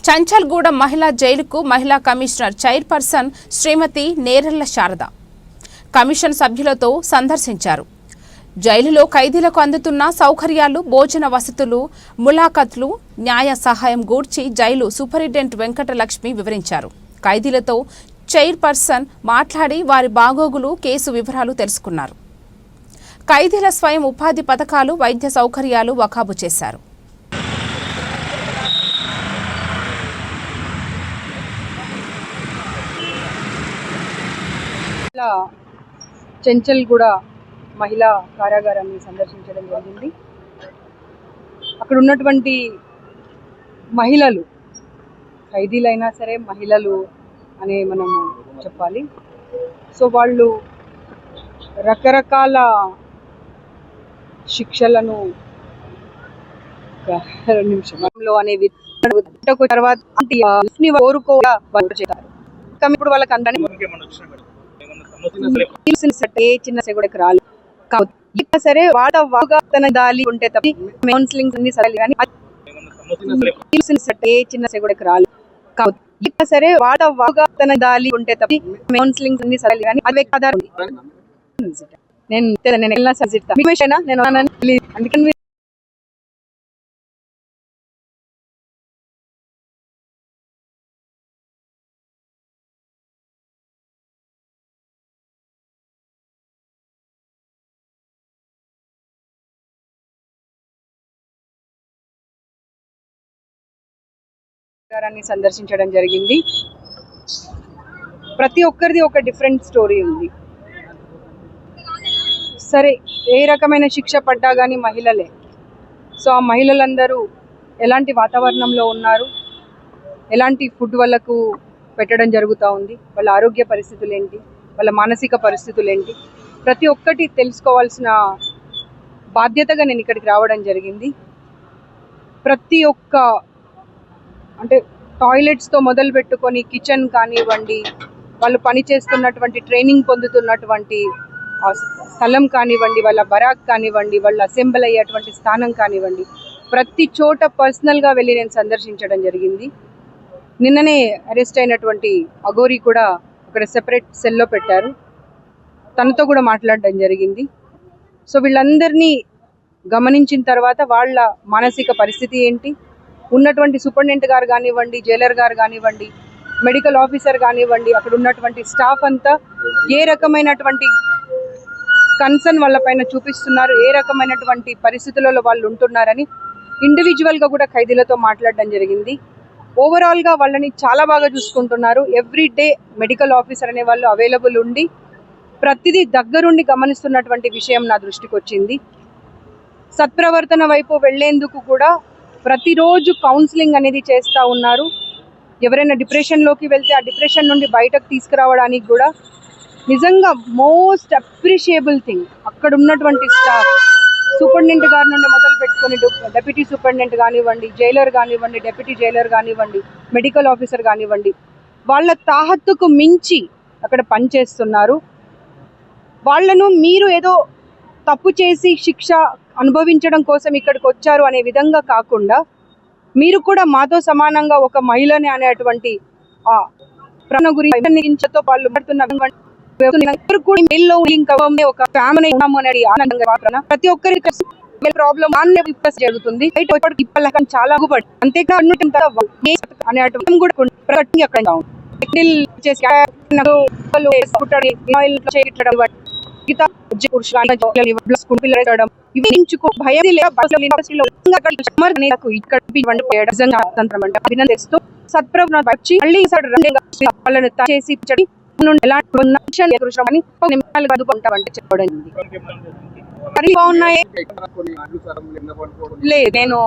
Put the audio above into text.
చంచల్గూడ మహిళా జైలుకు మహిళా కమిషనర్ చైర్పర్సన్ శ్రీమతి నేరెళ్ల శారద కమిషన్ సభ్యులతో సందర్శించారు. జైలులో ఖైదీలకు అందుతున్న సౌకర్యాలు, భోజన వసతులు, ములాఖత్లు, న్యాయ సహాయం గూర్చి జైలు సూపరింటెండెంట్ వెంకటలక్ష్మి వివరించారు. ఖైదీలతో చైర్పర్సన్ మాట్లాడి వారి బాగోగులు, కేసు వివరాలు తెలుసుకున్నారు. ఖైదీల స్వయం ఉపాధి పథకాలు, వైద్య సౌకర్యాలు వఖాబు చేశారు. చెంచల్గూడ మహిళా కారాగారాన్ని సందర్శించడం జరిగింది. అక్కడ ఉన్నటువంటి మహిళలు, ఖైదీలైనా సరే మహిళలు అనే మనము చెప్పాలి. సో వాళ్ళు రకరకాల శిక్షలను నిమిషంలో అనేవి తర్వాత కోరుకోవాలి. ఇప్పుడు వాళ్ళకి అందరినీ చిన్న సెగడకి రాలేదు సరే తన దాలి ఉంటే కౌన్సిలింగ్ కానీ చిన్న సెగడకి రాలేదు సరే తన దాలి ఉంటే కౌన్సిలింగ్ కానీ అది ఆధారం నేను అందుకని సందర్శించడం జరిగింది. ప్రతి ఒక్కరిది ఒక డిఫరెంట్ స్టోరీ ఉంది. సరే, ఏ రకమైన శిక్ష పడ్డా కానీ మహిళలే. సో ఆ మహిళలందరూ ఎలాంటి వాతావరణంలో ఉన్నారు, ఎలాంటి ఫుడ్ వాళ్ళకు పెట్టడం జరుగుతూ ఉంది, వాళ్ళ ఆరోగ్య పరిస్థితులు ఏంటి, వాళ్ళ మానసిక పరిస్థితులు ఏంటి, ప్రతి ఒక్కటి తెలుసుకోవాల్సిన బాధ్యతగా నేను ఇక్కడికి రావడం జరిగింది. ప్రతి ఒక్క అంటే టాయిలెట్స్తో మొదలు పెట్టుకొని కిచెన్ కానివ్వండి, వాళ్ళు పనిచేస్తున్నటువంటి ట్రైనింగ్ పొందుతున్నటువంటి స్థలం కానివ్వండి, వాళ్ళ బరాక్ కానివ్వండి, వాళ్ళు అసెంబ్ల్ అయ్యేటువంటి స్థానం కానివ్వండి, ప్రతి చోట పర్సనల్గా వెళ్ళి నేను సందర్శించడం జరిగింది. నిన్ననే అరెస్ట్ అయినటువంటి అఘోరి కూడా అక్కడ సెపరేట్ సెల్లో పెట్టారు, తనతో కూడా మాట్లాడడం జరిగింది. సో వీళ్ళందరినీ గమనించిన తర్వాత వాళ్ళ మానసిక పరిస్థితి ఏంటి, ఉన్నటువంటి సూపరింటెండెంట్ గారు కానివ్వండి, జైలర్ గారు కానివ్వండి, మెడికల్ ఆఫీసర్ కానివ్వండి, అక్కడ ఉన్నటువంటి స్టాఫ్ అంతా ఏ రకమైనటువంటి కన్సర్న్ వాళ్ళపైన చూపిస్తున్నారు, ఏ రకమైనటువంటి పరిస్థితులలో వాళ్ళు ఉంటున్నారని ఇండివిజువల్గా కూడా ఖైదీలతో మాట్లాడడం జరిగింది. ఓవరాల్గా వాళ్ళని చాలా బాగా చూసుకుంటున్నారు. ఎవ్రీ డే మెడికల్ ఆఫీసర్ అనే వాళ్ళు అవైలబుల్ ఉండి ప్రతిదీ దగ్గరుండి గమనిస్తున్నటువంటి విషయం నా దృష్టికి వచ్చింది. సత్ప్రవర్తన వైపు వెళ్లేందుకు కూడా ప్రతిరోజు కౌన్సిలింగ్ అనేది చేస్తూ ఉన్నారు. ఎవరైనా డిప్రెషన్లోకి వెళ్తే ఆ డిప్రెషన్ నుండి బయటకు తీసుకురావడానికి కూడా నిజంగా మోస్ట్ అప్రిషియబుల్ థింగ్ అక్కడ ఉన్నటువంటి స్టాఫ్, సూపరింటెండెంట్ గారి నుండి మొదలు పెట్టుకొని డెప్యూటీ సూపరింటెండెంట్ కానివ్వండి, జైలర్ కానివ్వండి, డెప్యూటీ జైలర్ కానివ్వండి, మెడికల్ ఆఫీసర్ కానివ్వండి, వాళ్ళ తాహత్తుకు మించి అక్కడ పనిచేస్తున్నారు. వాళ్లను మీరు ఏదో తప్పు చేసి శిక్ష అనుభవించడం కోసం ఇక్కడికి వచ్చారు అనే విధంగా కాకుండా మీరు కూడా మాతో సమానంగా ఒక మహిళని అనేటువంటి ప్రాణ గురించి వాళ్ళు ఒక ఫ్యామిలీ ప్రతి ఒక్కరికి ప్రాబ్లం జరుగుతుంది. చాలా అంతేకాదు అభినందిస్తూ సత్ప్రభ వచ్చి మళ్ళీ వాళ్ళని చేసి చెప్పడం బాగున్నాయి. లేదు, నేను